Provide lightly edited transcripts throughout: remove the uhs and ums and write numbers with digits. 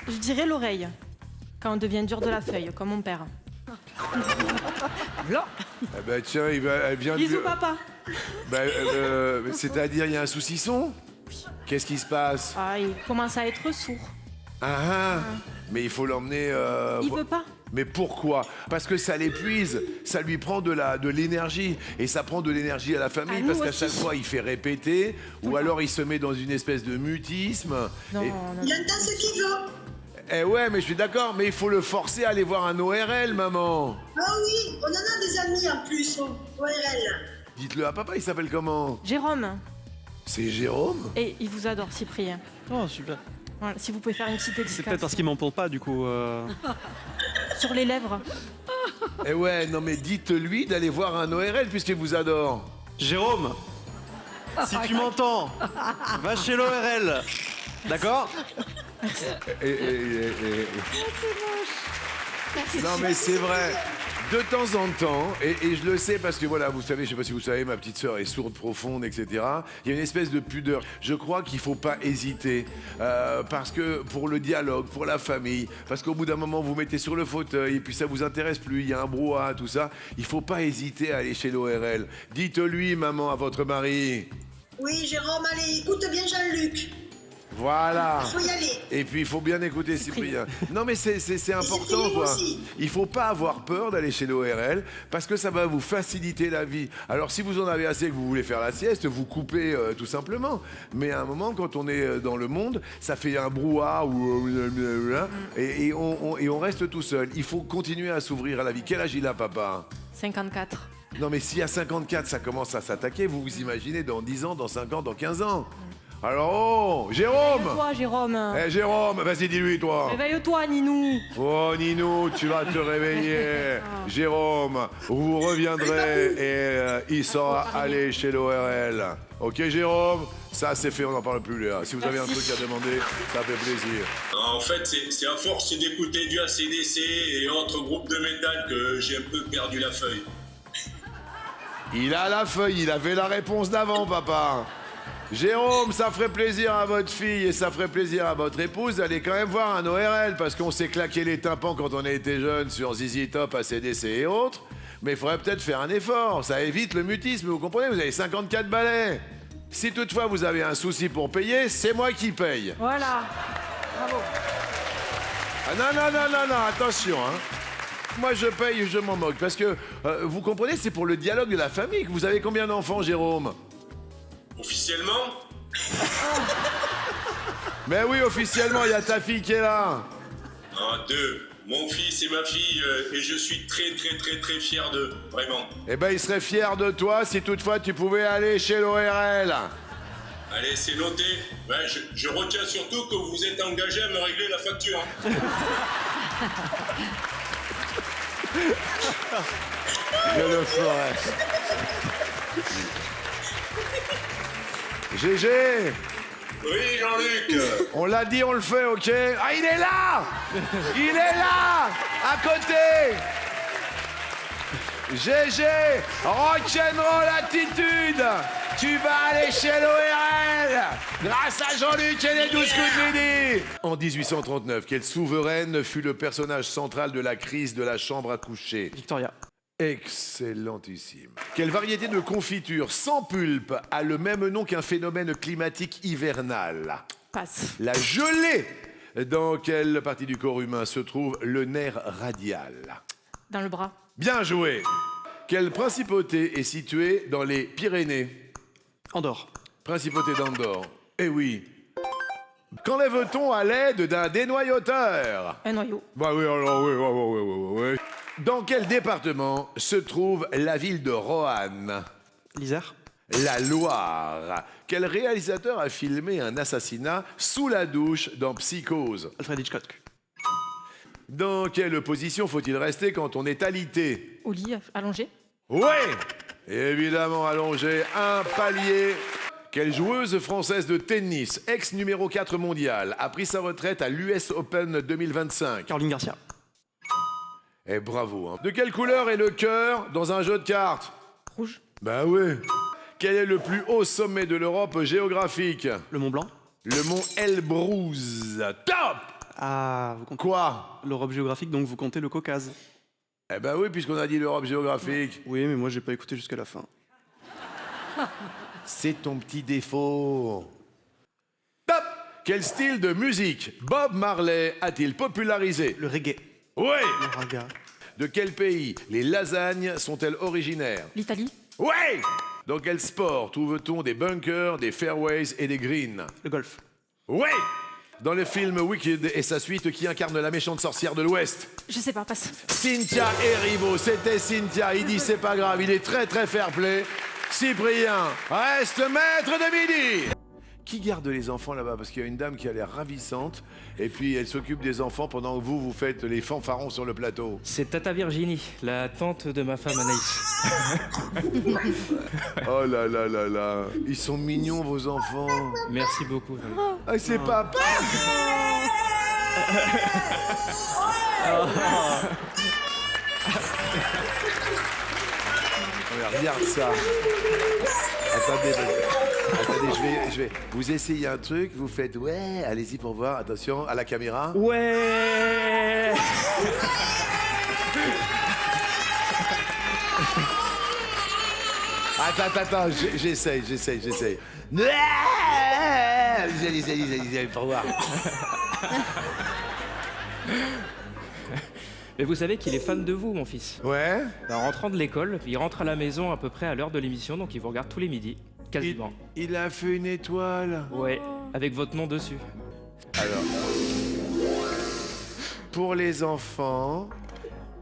Je dirais l'oreille. Quand on devient dur de la feuille, comme mon père. Là. Eh ben tiens, elle vient Bisous, de... papa. C'est-à-dire, il y a un saucisson? Qu'est-ce qui se passe? Ah, il commence à être sourd. Mais il faut l'emmener... Il veut pas. Mais pourquoi? Parce que ça l'épuise, ça lui prend de l'énergie. Et ça prend de l'énergie à la famille, À nous parce qu'à aussi. chaque fois, il fait répéter, ou alors il se met dans une espèce de mutisme. Non, Et- non. Il entend ce qu'il veut. Eh ouais, mais je suis d'accord, mais il faut le forcer à aller voir un ORL, maman. Ah oui, on en a des amis en plus, au ORL. Dites-le à papa, il s'appelle comment? Jérôme. C'est Jérôme? Et il vous adore, Cyprien. Oh, super. Voilà, si vous pouvez faire une petite C'est peut-être dédicace. parce qu'il m'en parle pas, du coup. Sur les lèvres. Eh ouais, non mais dites-lui d'aller voir un ORL puisqu'il vous adore. Jérôme, si tu m'entends, va chez l'ORL. D'accord? Non mais c'est vrai. De temps en temps, et je le sais parce que voilà, vous savez, je sais pas si vous savez, ma petite sœur est sourde profonde, etc. Il y a une espèce de pudeur. Je crois qu'il faut pas hésiter parce que pour le dialogue, pour la famille, parce qu'au bout d'un moment vous mettez sur le fauteuil et puis ça vous intéresse plus, il y a un brouhaha, tout ça. Il faut pas hésiter à aller chez l'ORL. Dites-lui, maman, à votre mari. Oui, Jérôme, allez, écoute bien Jean-Luc. Voilà. Il faut y aller. Et puis il faut bien écouter Cyprien. Non mais c'est important Cyprien quoi. aussi. Il faut pas avoir peur d'aller chez l'ORL parce que ça va vous faciliter la vie. Alors si vous en avez assez que vous voulez faire la sieste, vous coupez tout simplement. Mais à un moment quand on est dans le monde, ça fait un brouhaha et on reste tout seul. Il faut continuer à s'ouvrir à la vie. Quel âge il a papa? 54. Non mais si à 54 ça commence à s'attaquer, vous vous imaginez dans 10 ans, dans 5 ans, dans 15 ans. Alors oh, Jérôme! Toi, Jérôme. Eh Jérôme, vas-y dis-lui toi. Réveille-toi, Ninou. Oh Ninou, tu vas te réveiller. Jérôme, vous reviendrez et il saura aller chez l'ORL. Ok Jérôme? Ça c'est fait, on n'en parle plus là. Si vous avez un truc à demander, ça fait plaisir. En fait, c'est à force d'écouter du AC/DC et autres groupes de métal que j'ai un peu perdu la feuille. Il a la feuille, il avait la réponse d'avant papa. Jérôme, ça ferait plaisir à votre fille et ça ferait plaisir à votre épouse d'aller quand même voir un ORL parce qu'on s'est claqué les tympans quand on était jeune sur ZZ Top, ACDC et autres. Mais il faudrait peut-être faire un effort, ça évite le mutisme, vous comprenez, vous avez 54 balais. Si toutefois vous avez un souci pour payer, c'est moi qui paye. Voilà. Bravo. Ah non, attention, hein. Moi je paye, je m'en moque parce que, vous comprenez, c'est pour le dialogue de la famille. Vous avez combien d'enfants, Jérôme? Officiellement, Mais oui, officiellement, il y a ta fille qui est là. deux. Mon fils et ma fille, et je suis très fier d'eux, vraiment. Eh ben, il serait fier de toi si toutefois tu pouvais aller chez l'ORL. Allez, c'est noté. Ouais, je retiens surtout que vous êtes engagé à me régler la facture. Hein. Je le ferai. GG, Oui, Jean-Luc. on l'a dit, on le fait, ok? Ah, il est là! Il est là! À côté! GG, rock'n'roll attitude! Tu vas aller chez l'ORL! Grâce à Jean-Luc et les 12 coups de midi! En 1839, quelle souveraine fut le personnage central de la crise de la chambre à coucher? Victoria. Excellentissime. Quelle variété de confiture sans pulpe a le même nom qu'un phénomène climatique hivernal? Passe. La gelée. Dans quelle partie du corps humain se trouve le nerf radial? Dans le bras. Bien joué. Quelle principauté est située dans les Pyrénées? Andorre. Principauté d'Andorre. Eh oui. Qu'enlève-t-on à l'aide d'un dénoyauteur? Un noyau. Bah oui, alors oui. Dans quel département se trouve la ville de Roanne? L'Isère. La Loire. Quel réalisateur a filmé un assassinat sous la douche dans Psychose? Alfred Hitchcock. Dans quelle position faut-il rester quand on est alité? Au lit, allongé. Oui! Évidemment allongé, un palier. Quelle joueuse française de tennis, ex numéro 4 mondial, a pris sa retraite à l'US Open 2025? Caroline Garcia. Eh bravo, hein. De quelle couleur est le cœur dans un jeu de cartes? Rouge. Bah ouais. Quel est le plus haut sommet de l'Europe géographique? Le Mont Blanc. Le mont Elbrouz. Top! Ah, vous comptez Quoi? l'Europe géographique, donc vous comptez le Caucase. Eh ben oui, puisqu'on a dit l'Europe géographique. Oui, mais moi j'ai pas écouté jusqu'à la fin. C'est ton petit défaut. Top! Quel style de musique Bob Marley a-t-il popularisé? Le reggae. Ouais! Le raga. De quel pays les lasagnes sont-elles originaires? L'Italie. Ouais! Dans quel sport trouve-t-on des bunkers, des fairways et des greens? Le golf. Ouais! Dans le film Wicked et sa suite, qui incarne la méchante sorcière de l'Ouest? Je sais pas, passe. Cynthia Erivo, c'était Cynthia. Il dit c'est pas grave, il est très très fair-play. Cyprien reste maître de midi. Qui garde les enfants là-bas? Parce qu'il y a une dame qui a l'air ravissante et puis elle s'occupe des enfants pendant que vous faites les fanfarons sur le plateau. C'est Tata Virginie, la tante de ma femme Anaïs. Oh là là là là, ils sont mignons vos enfants. Merci beaucoup. Ah, c'est papa. Regarde ça. Attendez, je vais. Vous essayez un truc, vous faites ouais, allez-y pour voir. Attention à la caméra. Ouais. Attends, j'essaye. Allez, pour voir. Mais vous savez qu'il est fan de vous, mon fils. Ouais. En rentrant de l'école, il rentre à la maison à peu près à l'heure de l'émission, donc il vous regarde tous les midis, quasiment. Il a fait une étoile. Ouais, avec votre nom dessus. Alors, pour les enfants,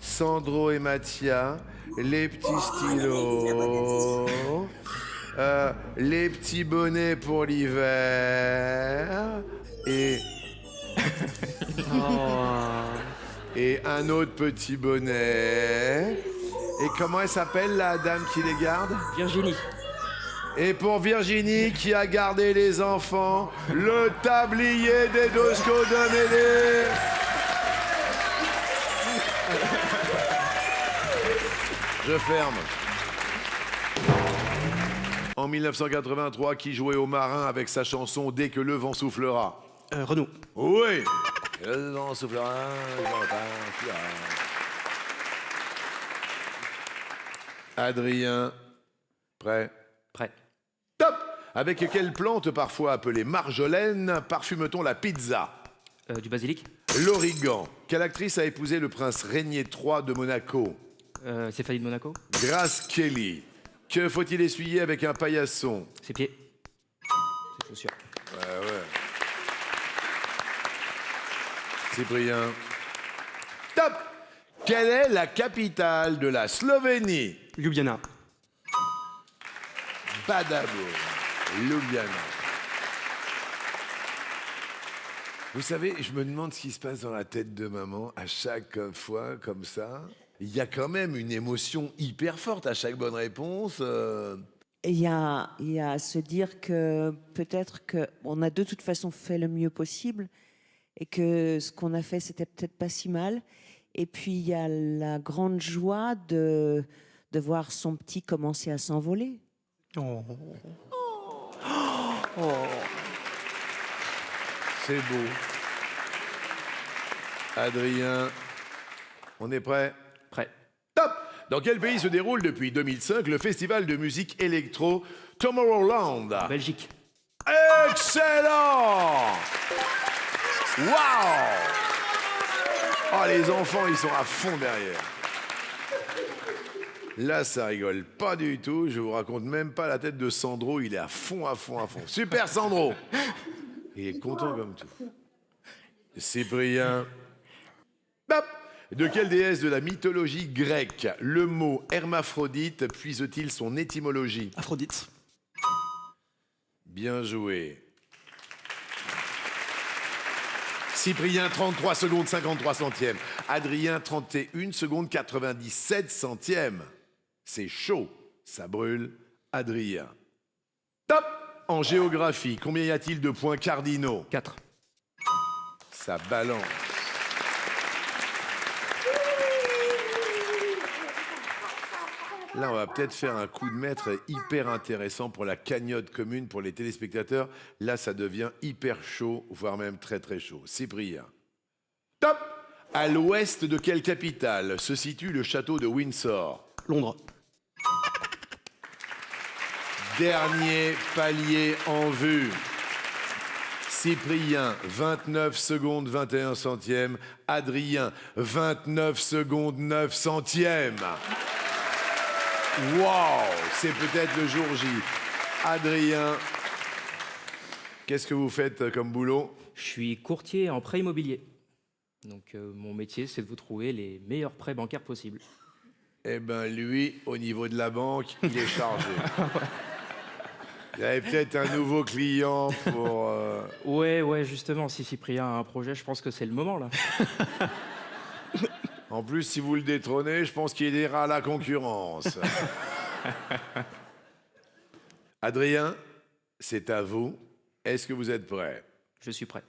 Sandro et Mathia, les petits stylos, les petits bonnets pour l'hiver et un autre petit bonnet. Et comment elle s'appelle la dame qui les garde? Virginie. Et pour Virginie qui a gardé les enfants, le tablier des Dosco de Médée. Je ferme. En 1983, qui jouait au marin avec sa chanson Dès que le vent soufflera? Renaud. Oui. Le vent soufflera, le vent partira. Adrien, prêt? Prêt. Top! Avec quelle plante, parfois appelée marjolaine, parfume-t-on la pizza? Du basilic. L'origan. Quelle actrice a épousé le prince Régnier III de Monaco? Stéphanie de Monaco. Grace Kelly. Que faut-il essuyer avec un paillasson? Ses pieds. Ses chaussures. Ouais. Cyprien. Top! Quelle est la capitale de la Slovénie? Ljubljana. Badabo. Ljubljana. Vous savez, je me demande ce qui se passe dans la tête de maman à chaque fois comme ça. Il y a quand même une émotion hyper forte à chaque bonne réponse. Il y a à se dire que peut-être qu'on a de toute façon fait le mieux possible et que ce qu'on a fait, c'était peut-être pas si mal. Et puis, il y a la grande joie de voir son petit commencer à s'envoler. C'est beau. Adrien, on est prêt? Prêt. Top! Dans quel pays se déroule depuis 2005 le festival de musique électro Tomorrowland? Belgique. Excellent! Waouh! Oh, les enfants, ils sont à fond derrière. Là, ça rigole pas du tout. Je vous raconte même pas la tête de Sandro. Il est à fond. Super, Sandro! Il est content comme tout. Cyprien. Hop! De quelle déesse de la mythologie grecque le mot hermaphrodite puise-t-il son étymologie? Aphrodite. Bien joué. Cyprien, 33 secondes 53 centièmes. Adrien, 31 secondes 97 centièmes. C'est chaud, ça brûle. Adrien. Top! En géographie, combien y a-t-il de points cardinaux? 4. Ça balance. Là, on va peut-être faire un coup de maître hyper intéressant pour la cagnotte commune pour les téléspectateurs. Là, ça devient hyper chaud, voire même très très chaud. Cyprien. À l'ouest de quelle capitale se situe le château de Windsor? Londres. Dernier palier en vue. Cyprien, 29 secondes 21 centièmes. Adrien, 29 secondes 9 centièmes. Waouh, c'est peut-être le jour J. Adrien, qu'est-ce que vous faites comme boulot? Je suis courtier en prêt immobilier. Donc mon métier, c'est de vous trouver les meilleurs prêts bancaires possibles. Eh ben lui, au niveau de la banque, il est chargé. Il y avait peut-être un nouveau client pour... Ouais, justement, si Cyprien a un projet, je pense que c'est le moment, là. En plus, si vous le détrônez, je pense qu'il ira à la concurrence. Adrien, c'est à vous. Est-ce que vous êtes prêt? Je suis prêt.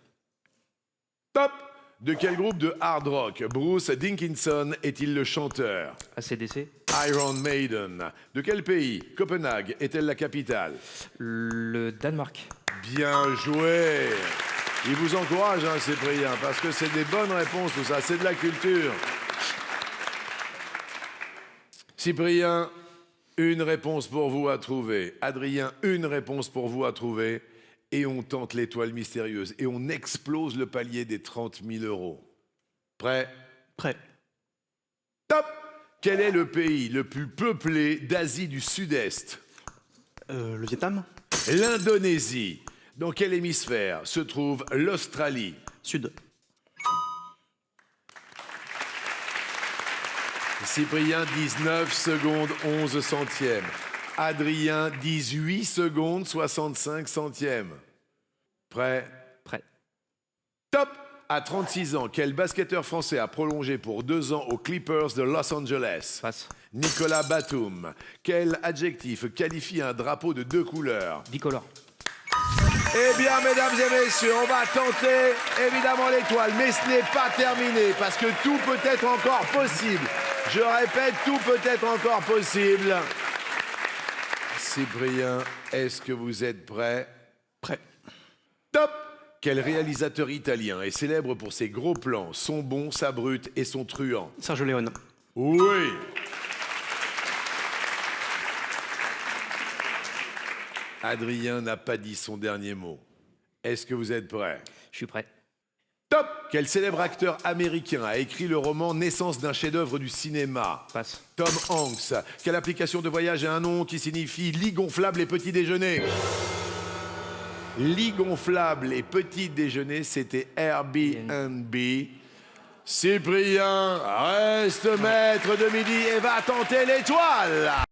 Top! De quel groupe de hard rock Bruce Dickinson est-il le chanteur? ACDC, Iron Maiden. De quel pays Copenhague est-elle la capitale? le Danemark. Bien joué! Il vous encourage, hein, Cyprien, parce que c'est des bonnes réponses, tout ça. C'est de la culture. Cyprien, une réponse pour vous à trouver. Adrien, une réponse pour vous à trouver. Et on tente l'étoile mystérieuse. Et on explose le palier des 30 000 euros. Prêt? Prêt. Top! Quel est le pays le plus peuplé d'Asie du Sud-Est? Le Vietnam. L'Indonésie. Dans quel hémisphère se trouve l'Australie? Sud. Cyprien, 19 secondes 11 centièmes. Adrien, 18 secondes 65 centièmes. Prêt? Prêt. Top! À 36 ans, quel basketteur français a prolongé pour 2 ans aux Clippers de Los Angeles? Passe. Nicolas Batum. Quel adjectif qualifie un drapeau de 2 couleurs? Bicolore. Eh bien, mesdames et messieurs, on va tenter évidemment l'étoile, mais ce n'est pas terminé parce que tout peut être encore possible. Je répète, tout peut être encore possible. Cyprien, est-ce que vous êtes prêt? Prêt. Top! Quel réalisateur italien est célèbre pour ses gros plans, son bon, sa brute et son truand? Sergio Leone. Oui! Adrien n'a pas dit son dernier mot. Est-ce que vous êtes prêt? Je suis prêt. Top! Quel célèbre acteur américain a écrit le roman Naissance d'un chef-d'œuvre du cinéma? Passe. Tom Hanks. Quelle application de voyage a un nom qui signifie lit gonflable et petit déjeuner? Lit gonflable et petit déjeuner, c'était Airbnb. Cyprien reste maître de midi et va tenter l'étoile.